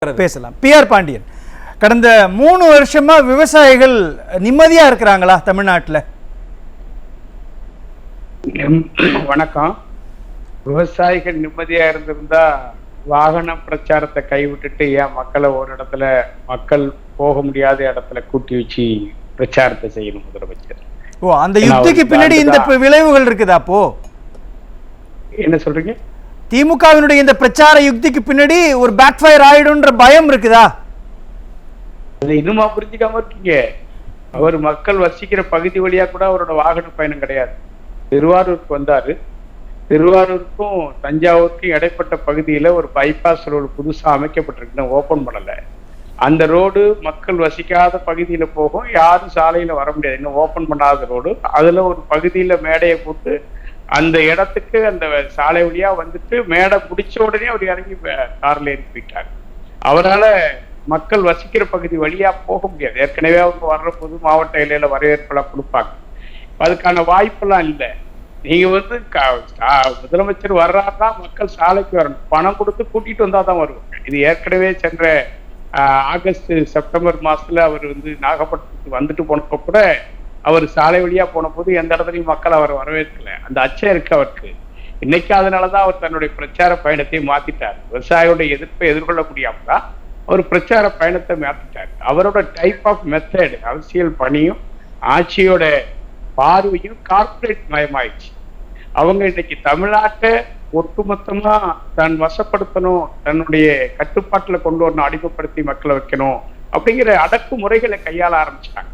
பேசலாம். PR பாண்டியன், கடந்த 3 வருஷமா விவசாயிகள் நிம்மதியா இருக்கிறாங்களா தமிழ்நாட்டில்? வணக்கம். விவசாயிகள் நிம்மதியா இருந்திருந்தா வாகன பிரச்சாரத்தை கைவிட்டுட்டு ஏன் மக்களை ஒரு இடத்துல மக்கள் போக முடியாத இடத்துல கூட்டி வச்சு பிரச்சாரத்தை செய்யணும் முதலமைச்சர்? அந்த யுக்திக்கு பின்னாடி இந்த விளைவுகள் இருக்குதா? அப்போ என்ன சொல்றீங்க? திமுகவினுடைய இந்த பிரச்சார யுக்திக்கு பின்னாடி ஒரு பேக் ஃபயர் ஆயிடும்ன்ற பயம் இருக்குதா? இன்னுமா புரிஞ்சுக்காம இருக்கீங்க? அவர் மக்கள் வசிக்கிற பகுதி வழியா கூட அவரோட வாகன பயணம் கிடையாது. திருவாரூருக்கு வந்தாரு. திருவாரூருக்கும் தஞ்சாவூருக்கும் இடைப்பட்ட பகுதியில ஒரு பைபாஸ் ரோடு புதுசா அமைக்கப்பட்டிருக்கு, ஓபன் பண்ணல. அந்த ரோடு மக்கள் வசிக்காத பகுதியில போகும், யாரும் சாலையில வர முடியாது, இன்னும் ஓபன் பண்ணாத ரோடு. அதுல ஒரு பகுதியில மேடையை போட்டு அந்த இடத்துக்கு அந்த சாலை வழியா வந்துட்டு மேடை பிடிச்ச உடனே அவர் இறங்கி கார்ல ஏறி போயிட்டார். அவரால் மக்கள் வசிக்கிற பகுதி வழியா போக முடியாது. ஏற்கனவே அவங்க வர்ற போது மாவட்ட எல்லையில வரவேற்பெல்லாம் கொடுப்பாங்க. அதுக்கான வாய்ப்பெல்லாம் இல்லை. நீங்க முதலமைச்சர் வர்றாருன்னா மக்கள் சாலைக்கு வரணும், பணம் கொடுத்து கூட்டிட்டு வந்தா தான் வருவாங்க. இது ஏற்கனவே சென்ற ஆகஸ்ட் செப்டம்பர் மாசத்துல அவர் நாகப்பட்டினத்துக்கு வந்துட்டு போனப்போ கூட அவர் சாலை வழியா போன போது எந்த இடத்துலையும் மக்கள் அவர் வரவேற்கல. அந்த அச்சம் இருக்கு அவருக்கு. இன்னைக்கு அதனாலதான் அவர் தன்னுடைய பிரச்சார பயணத்தை மாத்திட்டார். விவசாயியோட எதிர்ப்பை எதிர்கொள்ள முடியாம தான் அவர் பிரச்சார பயணத்தை மாத்திட்டார். அவரோட டைப் ஆஃப் மெத்தட், அரசியல் பணியும் ஆட்சியோட பார்வையும் கார்பரேட் மயமாயிடுச்சு. அவங்க இன்னைக்கு தமிழ்நாட்டை ஒட்டுமொத்தமா தன் வசப்படுத்தணும், தன்னுடைய கட்டுப்பாட்டுல கொண்டு வரணும், அடிமைப்படுத்தி மக்களை வைக்கணும் அப்படிங்கிற அடக்குமுறைகளை கையாள ஆரம்பிச்சிட்டாங்க.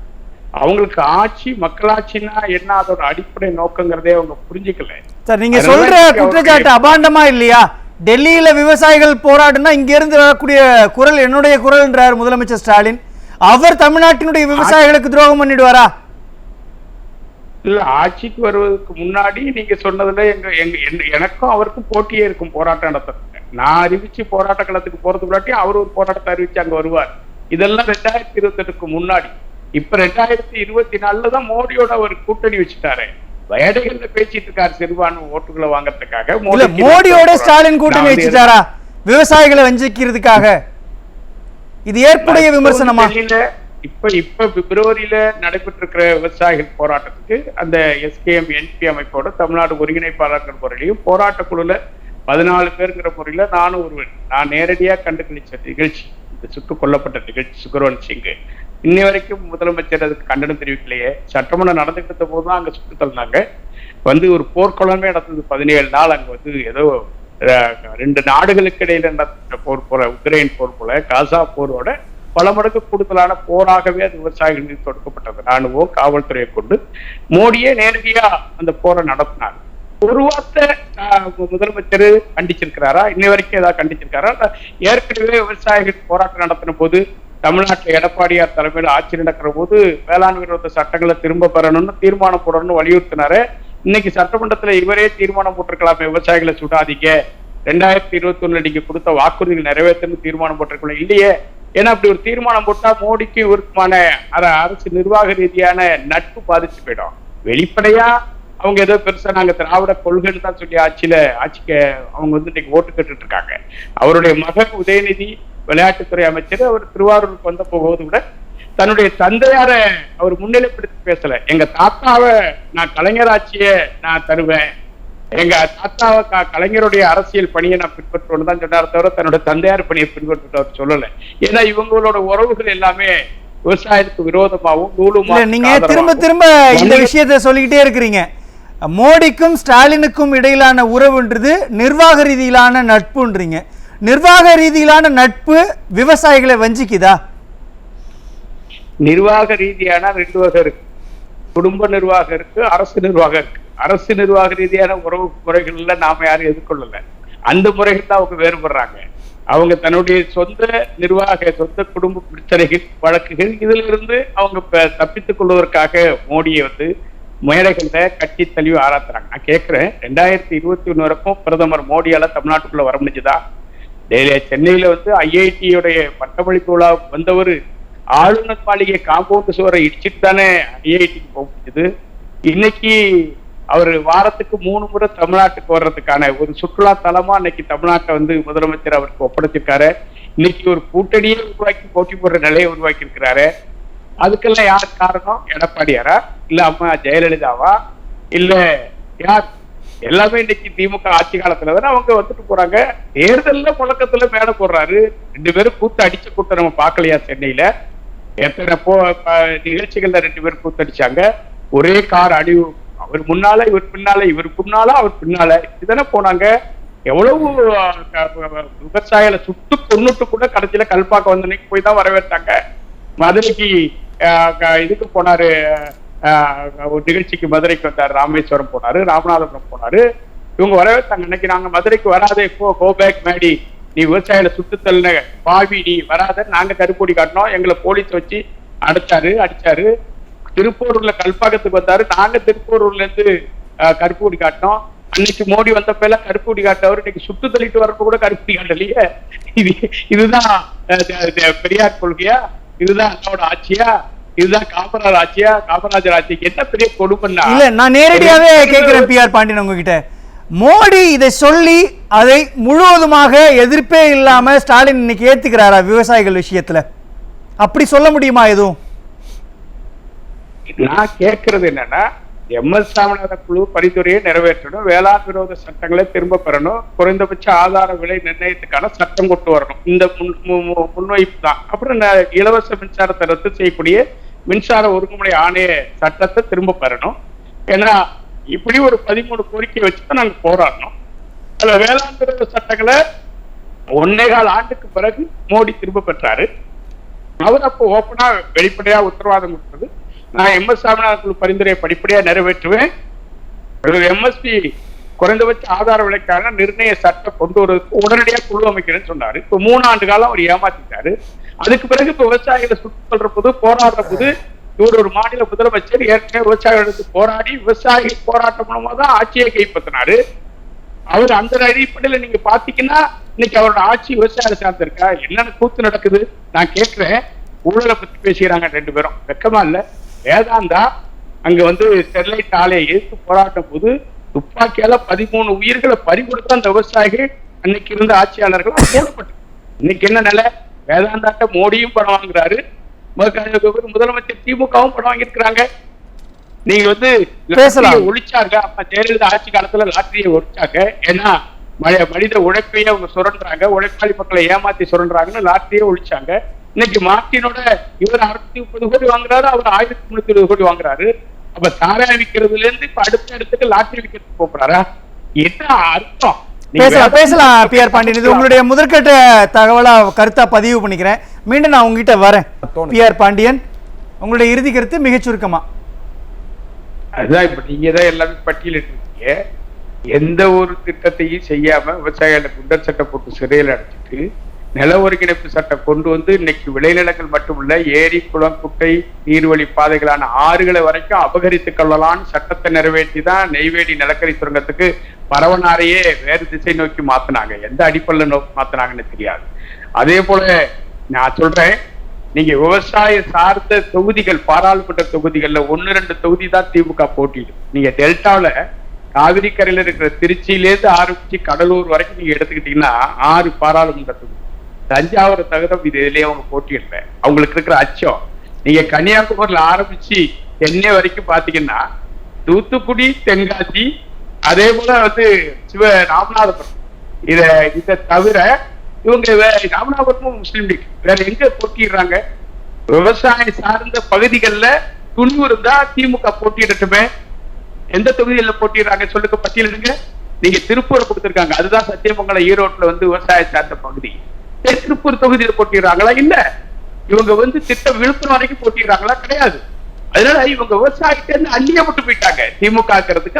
அவங்களுக்கு ஆட்சி, மக்களாட்சினா என்ன, அதோட அடிப்படை நோக்கங்கிறதே அவங்க புரிஞ்சுக்கல. சார், நீங்க சொல்ற குற்றச்சாட்டு அபாண்டமா இல்லையா? டெல்லியில விவசாயிகள் போராடுனா இங்க இருந்து வரக்கூடிய குரல் என்னுடைய குரல்ன்றார் முதலமைச்சர் ஸ்டாலின். அவர் தமிழ்நாட்டினுடைய விவசாயிகளுக்கு துரோகம் பண்ணிடுவாரா? இல்ல, ஆட்சிக்கு வருவதற்கு முன்னாடி நீங்க சொன்னதுல எனக்கும் அவருக்கும் போட்டியே இருக்கும் போராட்டம் நடத்துறதுக்கு. நான் அறிவிச்சு போராட்ட களத்துக்கு போறதுக்கு முன்னாடி அவர் ஒரு போராட்டத்தை அறிவிச்சு அங்க வருவார். இதெல்லாம் 2028க்கு முன்னாடி. இப்ப 2024 தான் மோடியோட ஒரு கூட்டணி வச்சுட்டாரு. வயடைகள்ல பேசிட்டு இருக்காரு சிறுபான்மை ஓட்டுகளை வாங்கறதுக்காக. மோடியோட ஸ்டாலின் கூட்டணி வச்சுட்டாரா விவசாயிகளை வஞ்சிக்கிறதுக்காக? இது ஏற்புடைய விமர்சனமா? இப்ப பிப்ரவரியில நடைபெற்று இருக்கிற விவசாயிகள் போராட்டத்துக்கு அந்த SKM NP அமைப்போட தமிழ்நாடு ஒருங்கிணைப்பாளர்கள் முறையிலையும் போராட்ட குழுல 14 பேருங்கிற முறையில நானும் ஒருவன். நான் நேரடியா கண்டுகளிச்ச நிகழ்ச்சி இந்த சுட்டுக் கொல்லப்பட்ட நிகழ்ச்சி சுகர்வந்த் சிங். இன்னை வரைக்கும் முதலமைச்சர் அதுக்கு கண்டனம் தெரிவிக்கலையே. சட்டமன்றம் நடந்துகிட்ட போதுதான் அங்க சுட்டு தள்ளினாங்க. ஒரு போர்க்குளமே நடந்தது 17 நாள். அங்க ஏதோ 2 நாடுகளுக்கு இடையில நடந்த போர் போல, உக்ரைன் போர் போல, காசா போரோட பல மடங்கு கூடுதலான போராகவே அது விவசாயிகள் மீது தொடுக்கப்பட்டது. ராணுவம், காவல்துறையை கொண்டு மோடியே நேரடியா அந்த போரை நடத்தினார். ஒரு வார்த்தை முதலமைச்சர் கண்டிச்சிருக்கிறாரா? இன்னை வரைக்கும் ஏதாவது கண்டிச்சிருக்காரா? ஏற்கனவே விவசாயிகள் போராட்டம் நடத்தின போது தமிழ்நாட்டில் எடப்பாடியார் தலைமையில் ஆட்சி நடக்கிற போது வேளாண் விரோத சட்டங்களை திரும்ப பெறணும்னு தீர்மானம் போடணும்னு வலியுறுத்தினாரு. இன்னைக்கு சட்டமன்றத்துல இவரே தீர்மானம் போட்டிருக்கலாமே, விவசாயிகளை சுடாதீங்க, 2021 நீங்க கொடுத்த வாக்குறுதிகள் நிறைவேற்றணும் தீர்மானம் போட்டிருக்கலாம் இல்லையே. ஏன்னா அப்படி ஒரு தீர்மானம் போட்டா மோடிக்கு இவருக்குமான அரசு நிர்வாக ரீதியான நட்பு பாதிச்சு போயிடும். வெளிப்படையா அவங்க ஏதோ பெருசா நாங்க திராவிட கொள்கைன்னு தான் சொல்லி ஆட்சிக்கு அவங்க இன்னைக்கு ஓட்டு கேட்டுட்டு இருக்காங்க. அவருடைய மகன் உதயநிதி விளையாட்டுத்துறை அமைச்சர், அவர் திருவாரூருக்கு வந்த போகும்போது கூட தன்னுடைய தந்தையார அவர் முன்னிலைப்படுத்தி பேசல. எங்க தாத்தாவை நான் கலைஞர் ஆட்சியை நான் தருவேன், எங்க தாத்தாவை கலைஞருடைய அரசியல் பணியை நான் பின்பற்றுவேன்னு தான் சொன்னார், தவிர தன்னோட தந்தையார் பணியை பின்பற்ற அவர் சொல்லல. ஏன்னா இவங்களோட உறவுகள் எல்லாமே விவசாயத்துக்கு விரோதமாகவும் நூலுமா. நீங்க திரும்ப திரும்ப இந்த விஷயத்தை சொல்லிக்கிட்டே இருக்கிறீங்க. மோடிக்கும் ஸ்டாலினுக்கும் இடையிலான உறவுன்றது நிர்வாக ரீதியிலான நட்புன்றீங்க. நிர்வாக ரீதியிலான நட்பு விவசாயிகளை வஞ்சிக்குதா? நிர்வாக ரீதியான 2 வகை இருக்கு. குடும்ப நிர்வாகம் இருக்கு, அரசு நிர்வாகம் இருக்கு. அரசு நிர்வாக ரீதியான உறவு முறைகள்ல நாம யாரும் எதிர்கொள்ளல. அந்த முறைகள் தான் அவங்க வேறுபடுறாங்க. அவங்க தன்னுடைய சொந்த குடும்ப பிரச்சனைகள், வழக்குகள், இதுல இருந்து அவங்க தப்பித்துக் கொள்வதற்காக மோடியை மேடைகள்ல கட்சி தெளிவு ஆராத்துறாங்க. நான் கேட்கிறேன், 2021 வரைக்கும் பிரதமர் மோடியால தமிழ்நாட்டுக்குள்ள வர முடிஞ்சுதா? சென்னையில IIT-யோடைய பட்டமளிப்பு விழா வந்தவர் ஆளுநர் மாளிகை காம்பவுண்ட் சுவரை இடிச்சிட்டு தானே IIT-க்கு போக முடியுது. இன்னைக்கு அவர் வாரத்துக்கு 3 முறை தமிழ்நாட்டுக்கு வர்றதுக்கான ஒரு சுற்றுலா தலமா இன்னைக்கு தமிழ்நாட்டை முதலமைச்சர் அவருக்கு ஒப்படைச்சிருக்காரு. இன்னைக்கு ஒரு கூட்டணியை உருவாக்கி போட்டி போடுற நிலையை உருவாக்கி இருக்கிறாரு. அதுக்கெல்லாம் யார் காரணம்? எடப்பாடியாரா இல்ல அம்மா ஜெயலலிதாவா இல்ல யார்? எல்லாமே இன்னைக்கு திமுக ஆட்சி காலத்துல தானே அவங்க வந்துட்டு போறாங்க. தேர்தல்ல புழக்கத்துல மேல போடுறாரு. 2 பேரும் கூத்து அடிச்ச கூட்டம் நம்ம பார்க்கலையா? சென்னையில எத்தனை நிகழ்ச்சிகள்ல 2 பேரும் கூத்தடிச்சாங்க. ஒரே கார் அணிவு, அவர் முன்னால இவர் பின்னால, இவர் பின்னால அவர் பின்னால, இதுதானே போனாங்க. எவ்வளவு விவசாயிகளை சுட்டு கொன்னுட்டு கூட கடைசியில கல்பாக்க வந்த போய் தான் வரவேற்றாங்க. மதுரைக்கு இதுக்கு போனாரு, ஒரு நிகழ்ச்சிக்கு மதுரைக்கு வந்தாரு, ராமேஸ்வரம் போனாரு, ராமநாதபுரம் போனாரு. இவங்க வரவேற்றாங்க. இன்னைக்கு நாங்க மதுரைக்கு வராதே, கோ பேக் மேடி, நீ விவசாயில சுட்டு தள்ளின பாவி, நீ வராத, நாங்க கருப்பொடி காட்டினோம், எங்களை போலீஸ் வச்சு அடிச்சாரு. திருப்பூர்ல கல்பாக்கத்துக்கு வந்தாரு, நாங்க திருப்பூர்ல இருந்து கருப்பொடி காட்டினோம். அன்னைக்கு மோடி வந்தப்ப எல்லாம் கருப்பொடி காட்டவர், இன்னைக்கு சுட்டு தள்ளிட்டு வரப்ப கூட கருப்பொடி காட்டலையே. இதுதான் பெரியார் கொள்கையா? இதுதான் அண்ணாவோட ஆட்சியா? இதுதான் காமராஜர் ஆட்சியா? காமராஜர் ஆட்சிக்கு என்ன பெரிய கொடுமைன்னா, இல்ல நான் நேரடியாவே கேட்கிறேன் பிஆர் பாண்டியன் உங்ககிட்ட, மோடி இதை சொல்லி அதை முழுவதுமாக எதிர்ப்பே இல்லாம ஸ்டாலின் இன்னைக்கு ஏத்துக்கிறாரா விவசாயிகள் விஷயத்துல? அப்படி சொல்ல முடியுமா எதுவும்? நான் கேட்கறது என்னன்னா, எம்எஸ் சாமிநாதன் குழு பரிந்துரையை நிறைவேற்றணும், வேளாண் விரோத சட்டங்களை திரும்ப பெறணும், குறைந்தபட்ச ஆதார விலை நிர்ணயத்துக்கான சட்டம் கொண்டு வரணும். இந்த முன்வைப்பு தான். அப்புறம் இலவச மின்சாரத்தை ரத்து செய்யக்கூடிய மின்சார ஒருங்குமுறை ஆணைய சட்டத்தை திரும்ப பெறணும். ஏன்னா இப்படி ஒரு 13 கோரிக்கை வச்சுதான் நாங்க போராடணும். அதுல வேளாண் விரோத சட்டங்களை 1.25 ஆண்டுக்கு பிறகு மோடி திரும்ப பெற்றாரு. அவர் அப்போ ஓப்பனா வெளிப்படையா உத்தரவாதம் கொடுத்தது, நான் எம்எஸ் சாமிநாதன் குழு பரிந்துரையை படிப்படியா நிறைவேற்றுவேன், எம்எஸ்பி குறைந்தபட்ச ஆதார விலைக்கான நிர்ணய சட்டம் கொண்டு வருவதற்கு உடனடியாக குழு அமைக்கிறேன்னு சொன்னாரு. இப்ப 3 ஆண்டு காலம் அவர் ஏமாத்திட்டாரு. அதுக்கு பிறகு இப்ப விவசாயிகளை சுட்டுக் கொள்ற போது, போராடுற போது, இவர் ஒரு மாநில முதலமைச்சர் ஏற்கனவே விவசாயிகளுக்கு போராடி விவசாயிகள் போராட்டம் மூலமா தான் ஆட்சியை கைப்பற்றினாரு. அவர் அந்த அடிப்படையில நீங்க பாத்தீங்கன்னா இன்னைக்கு அவரோட ஆட்சி விவசாயிகளை சார்ந்திருக்கா? என்னென்ன கூத்து நடக்குது? நான் கேட்கிறேன். ஊழலை பத்தி பேசுகிறாங்க 2 பேரும், வெக்கமா இல்ல? வேதாந்தா அங்க வந்து ஸ்டெர்லைட் ஆலையை எதிர்த்து போராட்டம் போது துப்பாக்கியால 13 உயிர்களை பறிகொடுத்த அந்த விவசாயிகள் அன்னைக்கு இருந்த ஆட்சியாளர்கள் போடப்பட்டு, இன்னைக்கு என்ன நிலை? வேதாந்தாட்ட மோடியும் பணம் வாங்குறாரு, முதலமைச்சர் திமுகவும் பணம் வாங்கியிருக்கிறாங்க. நீங்க வந்து ஒழிச்சாங்க. அப்ப ஜெயலலிதா ஆட்சி காலத்துல லாட்டரியை ஒழிச்சாங்க. ஏன்னா மனித உழைப்பையே அவங்க சுரண்டுறாங்க, உழைப்பாளி மக்களை ஏமாத்தி சுரண்டுறாங்கன்னு லாட்டரியே ஒழிச்சாங்க. இன்னைக்கு மார்டினோட இவர் 630 கோடி வாங்குறாரு, அவர் 1320 கோடி வாங்குறாரு. அப்ப சாராய விற்கிறதுல இருந்து இப்ப அடுத்த இடத்துக்கு லாட்டரி விற்கிறதுக்கு போறாரா? என்ன அர்த்தம்? பேசலாம் பிஆர் பாண்டியன். இது உங்களுடைய முதற்கட்ட தகவலா கருத்தா பதிவு பண்ணிக்கிறேன். மீண்டும் நான் உங்ககிட்ட வரேன். பிஆர் பாண்டியன், உங்களுடைய இறுதி கருத்து மிகச் சுருக்கமா. அதுதான் இப்ப நீங்க தான் எல்லாமே பட்டியலிட்டு, எந்த ஒரு திட்டத்தையும் செய்யாம விவசாயிகளை குண்டர் சட்டம் போட்டு சிறையில் அடைச்சிட்டு நில ஒருங்கிணைப்பு சட்டம் கொண்டு வந்து இன்னைக்கு விளைநிலங்கள் மட்டுமல்ல, ஏரி, குளம், குட்டை, நீர்வழி பாதைகளான ஆறுகளை வரைக்கும் அபகரித்துக் கொள்ளலான்னு சட்டத்தை நிறைவேற்றி தான் நெய்வேலி நிலக்கரி சுரங்கத்துக்கு பரவனாரையே வேறு திசை நோக்கி மாத்தினாங்க. எந்த அடிப்படையில நோக்கி மாத்தினாங்கன்னு தெரியாது. அதே போல நான் சொல்றேன், நீங்க விவசாய சார்ந்த தொகுதிகள், பாராளுமன்ற தொகுதிகள்ல 1-2 தொகுதி தான் திமுக போட்டியிடும். நீங்க டெல்டாவில காவிரி கரையில இருக்கிற திருச்சியிலேருந்து ஆரம்பிச்சு கடலூர் வரைக்கும் நீங்க எடுத்துக்கிட்டீங்கன்னா 6 பாராளுமன்ற தொகுதி. தஞ்சாவூர் தகுதம் இது இதுலயே அவங்க போட்டியிடல. அவங்களுக்கு இருக்கிற அச்சம். நீங்க கன்னியாகுமரியில ஆரம்பிச்சு சென்னை வரைக்கும் பாத்தீங்கன்னா தூத்துக்குடி, தென்காசி, அதே போல வந்து ராமநாதபுரம், இதை தவிர இவங்க ராமநாதபுரமும் முஸ்லீம் லீக், வேற எங்க போட்டிடுறாங்க? விவசாய சார்ந்த பகுதிகளில் துணிவு இருந்தா திமுக போட்டியிடட்டுமே. எந்த தொகுதியில போட்டிடுறாங்க சொல்லுங்க, பட்டியலிடுங்க. நீங்க திருப்பூர் கொடுத்திருக்காங்க, அதுதான் சத்தியமங்கலம், ஈரோட்ல வந்து விவசாய சார்ந்த பகுதி. திருப்பூர் தொகுதியில போட்டிடுறாங்களா? இல்ல. இவங்க வந்து திட்டம் விழுப்புரம் வரைக்கும் போட்டிடுறாங்களா? கிடையாது. அதனால இவங்க விவசாயத்தை அள்ளியப்பட்டு போயிட்டாங்க. திமுக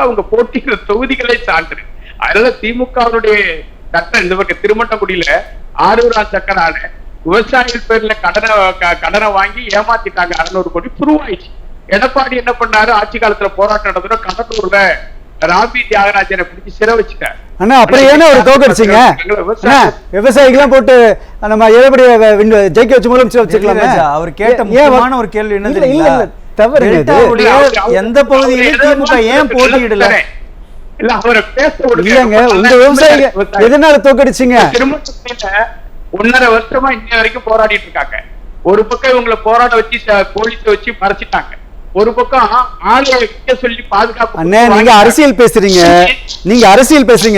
அவங்க போட்டிக்கிற தொகுதிகளை சான்று. அதனால திமுகவுடைய சட்டம் இந்த பக்கம் திருமட்டக்குடியில 6 சக்கரான விவசாயிகள் பேர்ல கடனை வாங்கி ஏமாத்திட்டாங்க. 600 கோடி ப்ரூவ் ஆயிடுச்சு. எடப்பாடி என்ன பண்ணாரு? ஆட்சி காலத்துல போராட்டம் நடத்துற கடலூர்ல ராபி தியாகராஜனை பிடிச்சி சிறை வச்சுட்டாரு. ஆனா அப்புறம் ஏன்னா ஒரு தோக்கடிச்சிங்க விவசாயிகெல்லாம் போட்டு நம்ம எப்படி ஜெயிக்க வச்சு மூலம் வச்சுக்கலாம். அவர் கேட்ட முக்கியமான ஒரு கேள்வி என்ன தெரியுமா? தவறு எந்த பகுதியிலும் திமுக ஏன் போட்டியிடல? இல்ல அவரை பேச இல்லங்க, உங்க விவசாயிகள் எதனால தோக்கடிச்சிங்க? திருமணத்துல 1.5 வருஷமா இன்ன வரைக்கும் போராடிட்டு இருக்காங்க. ஒரு பக்கம் இவங்களை போராட வச்சு போலீஸை வச்சு மறைச்சிட்டாங்க, ஒரு பக்கம் ஆலையை விற்க சொல்லி பாதுகாப்பு. அண்ணே நீங்க அரசியல் பேசுறீங்க,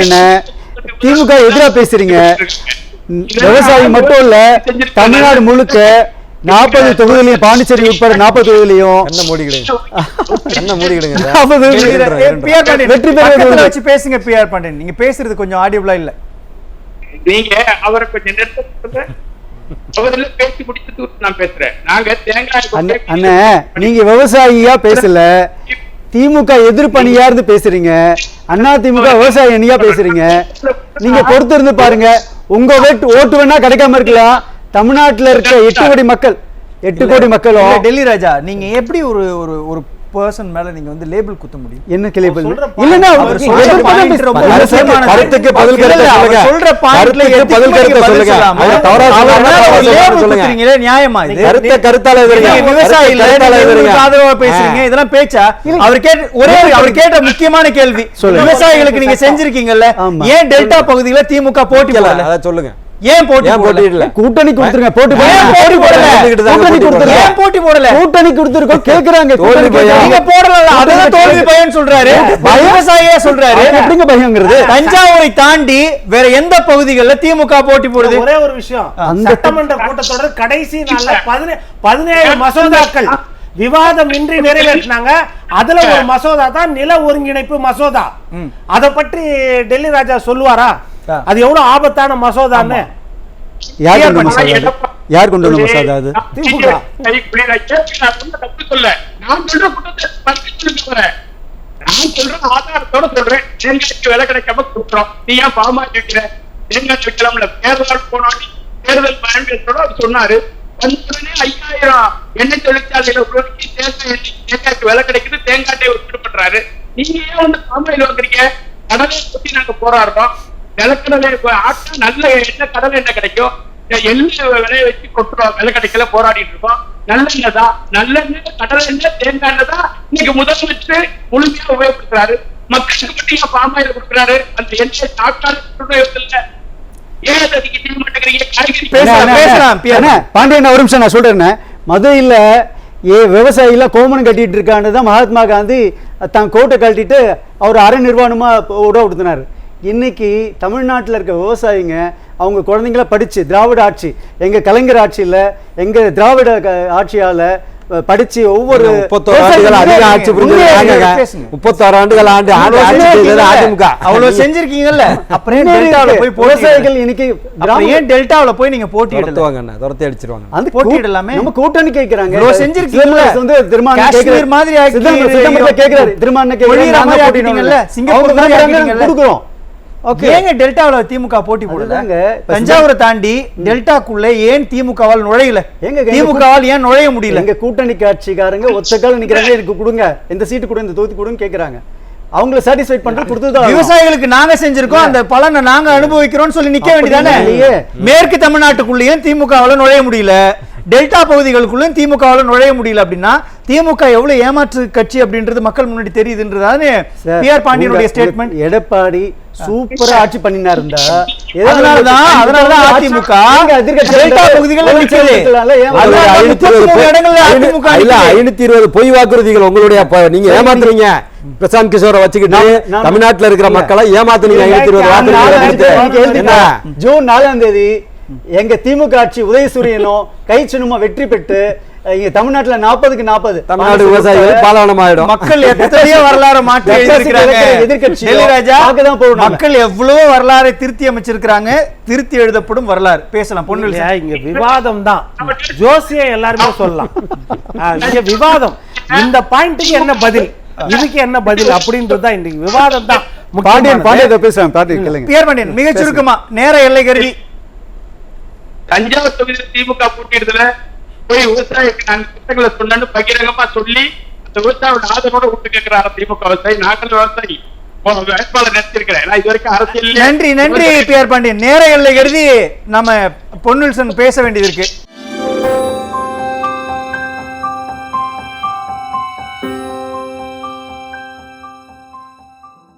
என்ன திமுக எதிரா பேசுறீங்க. விவசாயி மட்டும் இல்ல, தமிழ்நாடு முழுக்க 40 தொகுதியிலையும், பாண்டிச்சேரி உட்பட 40 தொகுதியிலையும் வெற்றி பெற வச்சு பேசுங்க. பிஆர் பாண்டியன், நீங்க பேசுறது கொஞ்சம் ஆடியபிளா இல்ல. நீங்க அவரை கொஞ்சம் நிறுத்த, அவரெல்லாம் பேசி முடிச்சது நான் பேசுறேன். நாங்க தேங்காய் அண்ணே நீங்க விவசாயியா பேசல, திமுக எதிர்ப்பணியா இருந்து பேசுறீங்க, அண்ணா திமுக விவசாய அணியா பேசுறீங்க. நீங்க பொறுத்து இருந்து பாருங்க, உங்க ஓட்டு வேணா கிடைக்காம இருக்கலாம். தமிழ்நாட்டுல இருக்க 8 கோடி மக்களும். டெல்லி ராஜா, நீங்க எப்படி ஒரு ஒரு பர்சன் மேல நீங்க வந்து லேபிள் குத்த முடியும்? என்ன லேபிள்? இல்லன்னா கருத்துக்கு பதில் கருத்து சொல்ற பாயிண்ட்ல பதில் கருத்து சொல்லுங்க. அது தவறா சொல்றீங்களே, நியாயமா இது? கருத்தால விவசாயி இல்ல, ஆதரவா பேசுறீங்க, இதெல்லாம் பேச்சா? அவர் கேட்ட முக்கியமான கேள்வி, விவசாயிகளுக்கு நீங்க செஞ்சிருக்கீங்கல்ல, ஏன் டெல்டா பகுதியில திமுக போட்டி போடல? அத சொல்லுங்க. ஏன் போட்டி போடல? கூட்டணி கொடுத்துருங்க. போட்டி போடல. கூட்டணி கொடுத்துருக்கோம் கேக்குறாங்க. நீங்க போடல, அதுதான் தோல்வி பயன் சொல்றாரு, விவசாயியா சொல்றாரு. எப்படிங்க பயங்கிறது? தஞ்சாவூரை தாண்டி வேற எந்த பகுதிகளில் திமுக போட்டி போடுது? ஒரே ஒரு விஷயம், அந்த சட்டமன்ற கூட்டத்தொடர் கடைசி நாள்ல 17 மசோதாக்கள் விவாதம் இன்றி நிறைவேற்றினாங்க. அதுல ஒரு மசோதா தான் நில ஒருங்கிணைப்பு மசோதா. அதை பற்றி டெல்லி ராஜா சொல்லுவாரா? அது எவ்வளவு ஆபத்தான மசோதான்னு? யார் கொண்டு வந்த மசோதா? அது திமுக. நான் சொல்றேன் ஆதாரத்தோட சொல்றேன். தேங்காய்க்கு விலை கிடைக்காம கொடுக்குறோம், நீ ஏன் பாமாயில் வைக்கிற? தேங்காய் வைக்கலாம்ல. தேர்தல் போனாடி தேர்தல் பயன்படுத்தோட அவர் சொன்னாரு. 5000 எண்ணெய் தொழிற்சாலையில உருவாக்கி தேங்காய்க்கு விலை கிடைக்குது, தேங்காய் உற்பத்தி பண்றாரு. நீங்க ஏன் வந்து பாமாயில் வாங்குறீங்க? கடலை பத்தி நாங்க போராடுறோம். நிலக்கடலை ஆட்டா நல்ல எண்ணெய், கடலை எண்ணெய் கிடைக்கும், எண்ணெய் விலையை வச்சு கொட்டுறோம், விலை கிடைக்கல போராடிட்டு இருக்கோம். நல்லெண்ணெய் தான், நல்லெண்ணெய், கடலை எண்ணெய், தேங்காய் எண்ணெய் தான் இன்னைக்கு முதலமைச்சர் முழுமையா உபயோகப்படுத்துறாரு. மக்களுக்கு மட்டும் பாமாயில் கொடுக்குறாரு. அந்த எண்ணெய் சாப்பிட்டாலும் இல்ல. ஏன் அதை நீங்க செய்ய மாட்டேங்கிறீங்க? காய்கறி பாண்டியன் ஒரு நிமிஷம் நான் சொல்றேன். மதுரையில விவசாயில கோமனம் கட்டிட்டு இருக்கான்னு தான் மகாத்மா காந்தி தான் கோட்டை கழட்டிட்டு அவர் அரை நிர்வாணமா உடவுடுத்தினாரு. இன்னைக்கு தமிழ்நாட்டில் இருக்க விவசாயிங்க அவங்க குழந்தைங்கள படிச்சு, திராவிட ஆட்சி, எங்க கலைஞர் ஆட்சியில, எங்க திராவிட ஆட்சியால படிச்சு ஒவ்வொரு 36 ஆண்டுகள் அதிமுக அவ்வளவு செஞ்சிருக்கீங்கல்ல, அப்புறம் விவசாயிகள் இன்னைக்கு ஏன் டெல்டாவுல போய் நீங்க போட்டியிடுவாங்க? துரத்தி அடிச்சிருவாங்க. அந்த போட்டியிடலாமே, நம்ம கூட்டணி கேக்குறாங்க. இவ்வளவு செஞ்சிருக்கீங்க வந்து காஷ்மீர் மாதிரி கேக்குறாரு. திருமான போட்டிட்டீங்கல்ல, சிங்கப்பூர் மாதிரி கொடுக்குறோம். ஏங்க டெல்டாவுல திமுக போட்டி போடுறாங்க? தஞ்சாவூரை தாண்டி டெல்டாக்குள்ள ஏன் திமுகவால் நுழையல? திமுகவால் ஏன் நுழைய முடியல? எங்க கூட்டணி காட்சிக்காரங்க ஒத்தக்கால நிக்கிறாங்க, எனக்கு கொடுங்க, இந்த சீட்டு கொடுங்க, இந்த தொகுதி கொடுங்க கேக்குறாங்க. அவங்களை சாட்டிஸ்ஃபை பண்றது கொடுத்தது விவசாயிகளுக்கு நாங்க செஞ்சிருக்கோம், அந்த பலனை நாங்க அனுபவிக்கிறோம்னு சொல்லி நிக்க வேண்டியதானே? மேற்கு தமிழ்நாட்டுக்குள்ளேயும் திமுகவால நுழைய முடியல, டெல்டா பகுதிகளுக்குள்ளும் திமுகவால நுழைய முடியல. அப்படின்னா திமுக எவ்வளவு ஏமாற்று கட்சி அப்படின்றது மக்கள் முன்னாடி தெரியுதுன்றதானே பிஆர் பாண்டியனுடைய ஸ்டேட்மெண்ட். எடப்பாடி சூப்பரா ஆட்சி பண்ணினா இருந்தா, அதனாலதான் அதிமுக டெல்டா பகுதிகளில் 520 பொய் வாக்குறுதிகள் உங்களுடைய, நீங்க ஏமாத்துறீங்க. பிரசாந்த் கிஷோரை வச்சுக்கிட்டு தமிழ்நாட்டில் இருக்கிற மக்களை ஏமாத்துனீங்க. 520 ஜூன் 4ஆம் தேதி எங்க திமுக ஆட்சி உதயசூரியனும் கை சின்னமா வெற்றி பெற்று தமிழ்நாட்டுல 40க்கு 40 தமிழ்நாடு விவசாயிகள் பாலாவனமாயிடும். மக்கள் எத்தனையோ வரலாறு மாற்றி எழுதியிருக்கிறாங்க. எதிர்க்கட்சி மக்கள் எவ்வளவு வரலாறை திருத்தி அமைச்சிருக்கிறாங்க. திருத்தி எழுதப்படும் வரலாறு பேசலாம். பொண்ணு இங்க விவாதம் தான், ஜோசிய எல்லாருமே சொல்லலாம். இங்க விவாதம், இந்த பாயிண்ட்டுக்கு என்ன பதில், இதுக்கு என்ன பதில் அப்படின்றதுதான் இன்னைக்கு விவாதம் தான். பாண்டியன் பேசுறேன். பிஆர் பாண்டியன் மிக சுருக்கமா, நேர எல்லை கருதி. தஞ்சாவூர் தொகுதியில் திமுக போட்டியிடுதுல போய் விவசாயிக்கு நாங்க திட்டங்களை சொன்னு பகிரங்கமா சொல்லி அந்த விவசாயியோட ஆதரவோட விட்டு கேட்கிறாரு திமுக விவசாயி. நாங்கள் விவசாயி வேட்பாளர் நிறுத்திருக்கிறேன். இது வரைக்கும் அரசியல். நன்றி பிஆர் பாண்டியன். நேர எல்லை கருதி நம்ம பொன்னில்சன் பேச வேண்டியது இருக்கு.